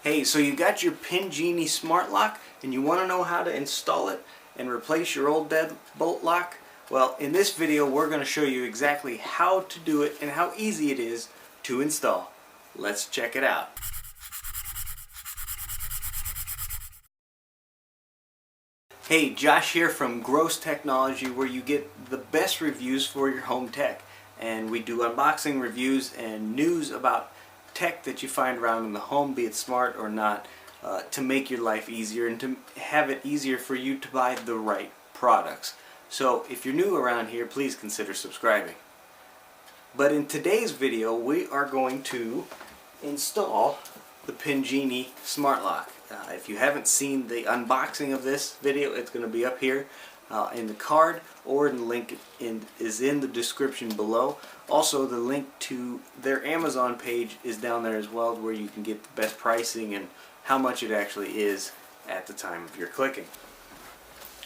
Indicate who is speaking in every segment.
Speaker 1: Hey, so you got your PIN Genie Smart Lock and you want to know how to install it and replace your old deadbolt lock? Well, in this video we're going to show you exactly how to do it and how easy it is to install. Let's check it out. Hey, Josh here from Gross Technology, where you get the best reviews for your home tech. And we do unboxing reviews and news about tech that you find around in the home, be it smart or not, to make your life easier and to have it easier for you to buy the right products. So if you're new around here, please consider subscribing. But in today's video we are going to install the PIN Genie Smart Lock. If you haven't seen the unboxing of this video, it's going to be up here in the card, or the link is in the description below. Also, the link to their Amazon page is down there as well, where you can get the best pricing and how much it actually is at the time of your clicking.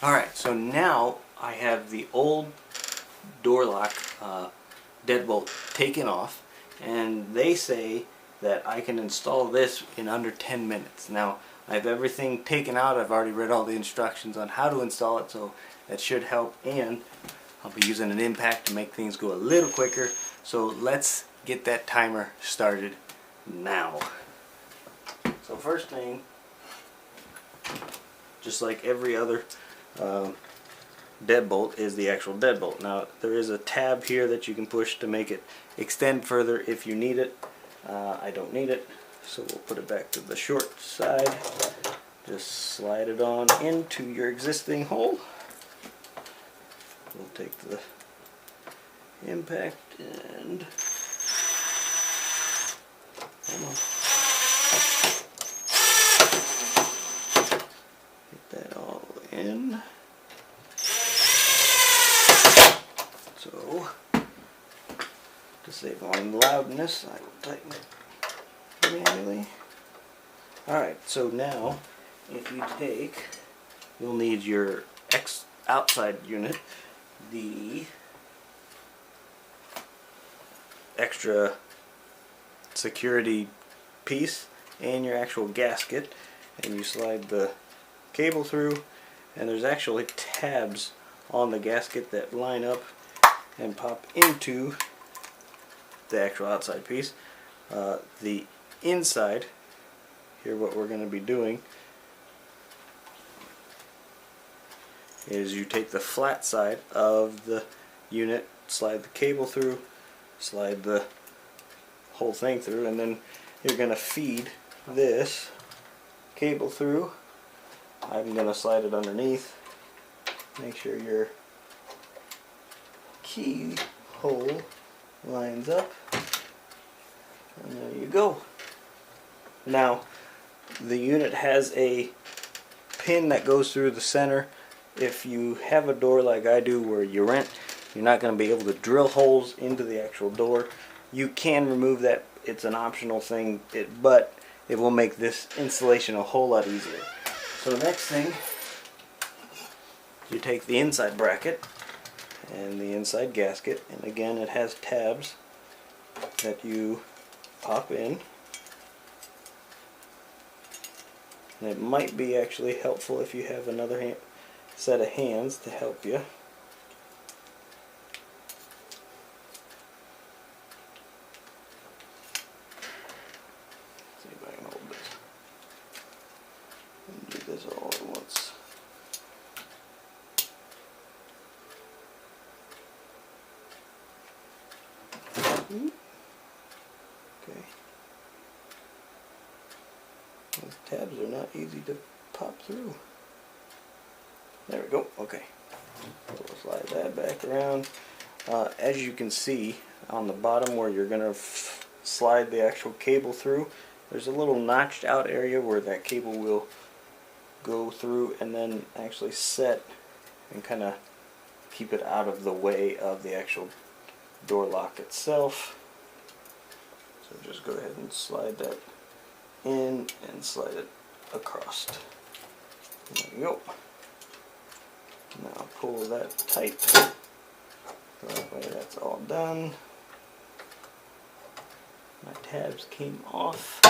Speaker 1: Alright, so now I have the old door lock deadbolt taken off, and they say that I can install this in under 10 minutes. Now, I have everything taken out. I've already read all the instructions on how to install it, so that should help, and I'll be using an impact to make things go a little quicker. So let's get that timer started now. So first thing, just like every other deadbolt, is the actual deadbolt. Now there is a tab here that you can push to make it extend further if you need it. I don't need it, so we'll put it back to the short side. Just slide it on into your existing hole. We'll take the impact and get that all in. So, to save on loudness, I will tighten it manually. Alright, so now if you take, you'll need your outside unit, the extra security piece, and your actual gasket, and you slide the cable through, and there's actually tabs on the gasket that line up and pop into the actual outside piece. The inside, here what we're going to be doing is you take the flat side of the unit, slide the cable through, slide the whole thing through, and then you're going to feed this cable through. I'm going to slide it underneath. Make sure your key hole lines up, and there you go. Now the unit has a pin that goes through the center. If you have a door like I do where you rent, you're not going to be able to drill holes into the actual door. You can remove that. It's an optional thing, but it will make this installation a whole lot easier. So the next thing, you take the inside bracket and the inside gasket, and again it has tabs that you pop in. And it might be actually helpful if you have another set of hands to help you. Let's see if I can hold this and do this all at once. Okay. Those tabs are not easy to pop through. There we go. Okay. So we'll slide that back around. As you can see on the bottom where you're going to slide the actual cable through, there's a little notched out area where that cable will go through and then actually set and kind of keep it out of the way of the actual door lock itself. So just go ahead and slide that in and slide it across. There you go. Now pull that tight. So that way that's all done. My tabs came off.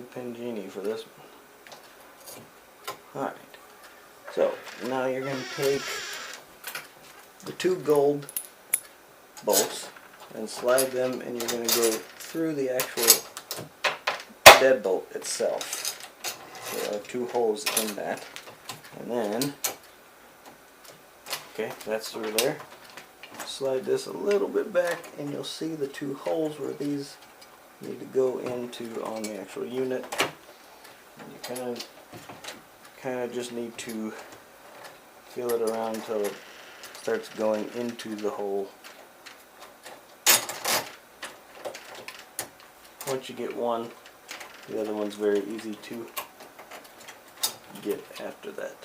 Speaker 1: same PIN Genie for this one. Alright, so now you're going to take the two gold bolts and slide them, and you're going to go through the actual deadbolt itself. So there are two holes in that, and then, okay, that's through there. Slide this a little bit back and you'll see the two holes where these need to go into on the actual unit. And you kind of just need to feel it around until it starts going into the hole. Once you get one, the other one's very easy to get after that.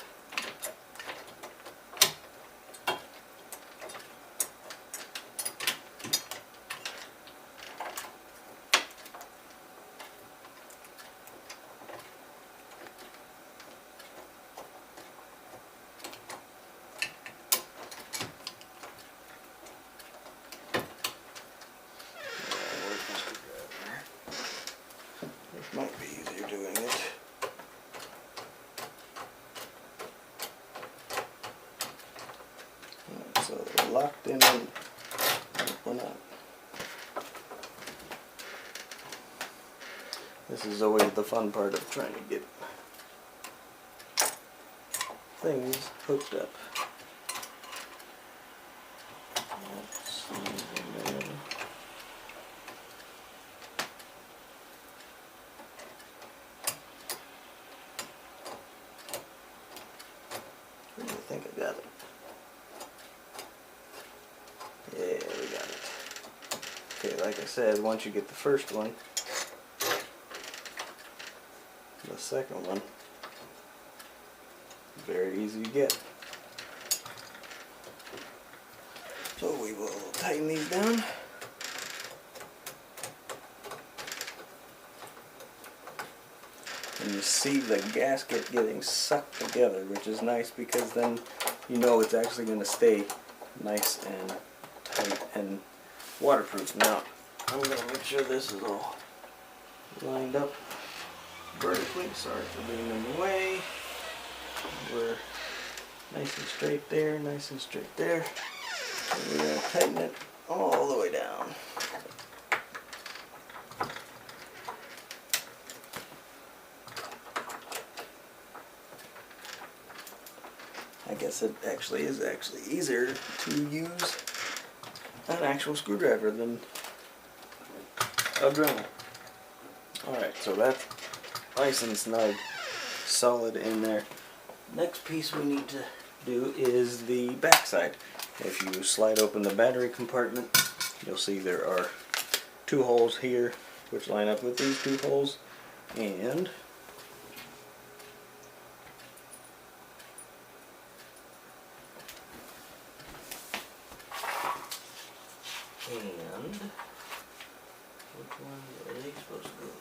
Speaker 1: Might be easier doing it. Right, so they're locked in and open up. This is always the fun part of trying to get things hooked up. I think I got it. Yeah, we got it. Okay, like I said, once you get the first one, the second one, very easy to get. So we will tighten these down. And you see the gasket getting sucked together, which is nice because then you know it's actually going to stay nice and tight and waterproof. Now, I'm going to make sure this is all lined up vertically. Sorry for being in the way. We're nice and straight there, nice and straight there. And we're going to tighten it all the way down. I guess it actually is easier to use an actual screwdriver than a Dremel. Alright, so that's nice and snug, solid in there. Next piece we need to do is the back side. If you slide open the battery compartment, you'll see there are two holes here which line up with these two holes, and which one are they supposed to go to?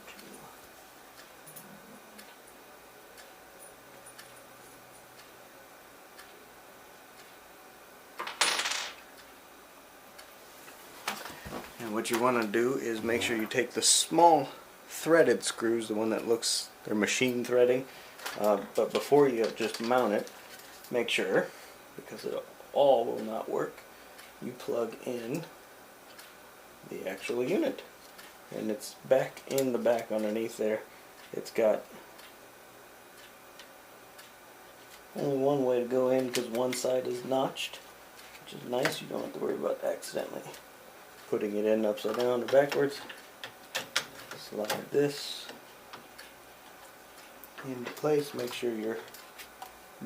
Speaker 1: And what you want to do is make sure you take the small threaded screws, the one that looks, they're machine threading, but before you just mount it, make sure, because it all will not work, you plug in the actual unit, and it's back in the back underneath there. It's got only one way to go in because one side is notched, which is nice. You don't have to worry about accidentally putting it in upside down or backwards. Slide this into place. Make sure your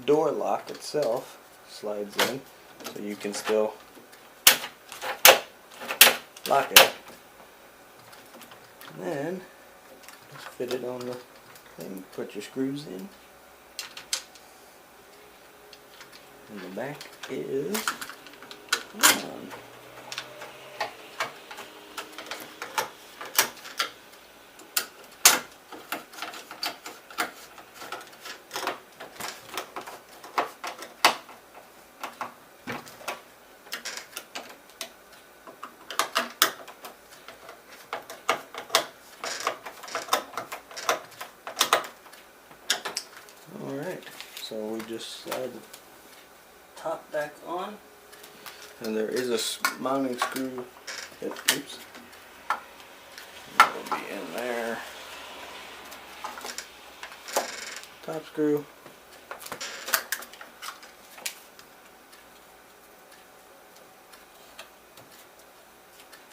Speaker 1: door lock itself slides in so you can still lock it. And then just fit it on the thing, put your screws in. And the back is on. just slide the top back on, and there is a mounting screw that, oops, that will be in there. Top screw.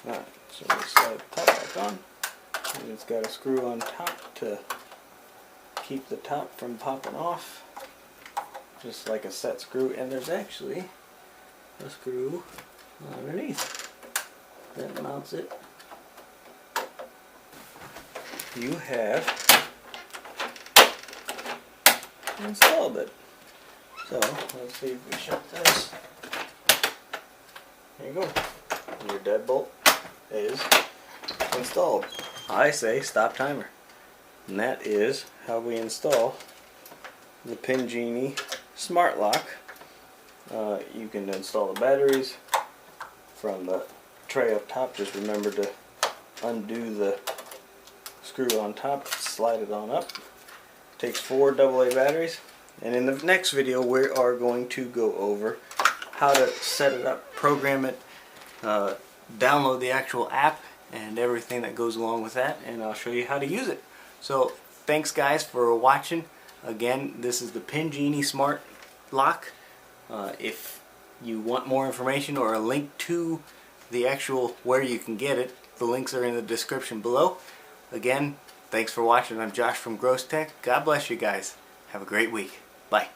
Speaker 1: Alright, so we slide the top back on, and it's got a screw on top to keep the top from popping off, just like a set screw, and there's actually a screw underneath that mounts it. You have installed it. So let's see if we shut this. There you go. Your deadbolt is installed. I say stop timer. And that is how we install the PIN Genie Smart Lock. You can install the batteries from the tray up top. Just remember to undo the screw on top, slide it on up. Takes 4 AA batteries. And in the next video we are going to go over how to set it up, program it, download the actual app and everything that goes along with that, and I'll show you how to use it. So thanks guys for watching. Again, this is the PIN Genie Smart Lock. If you want more information or a link to the actual where you can get it, the links are in the description below. Again, thanks for watching. I'm Josh from Gross Tech. God bless you guys. Have a great week. Bye.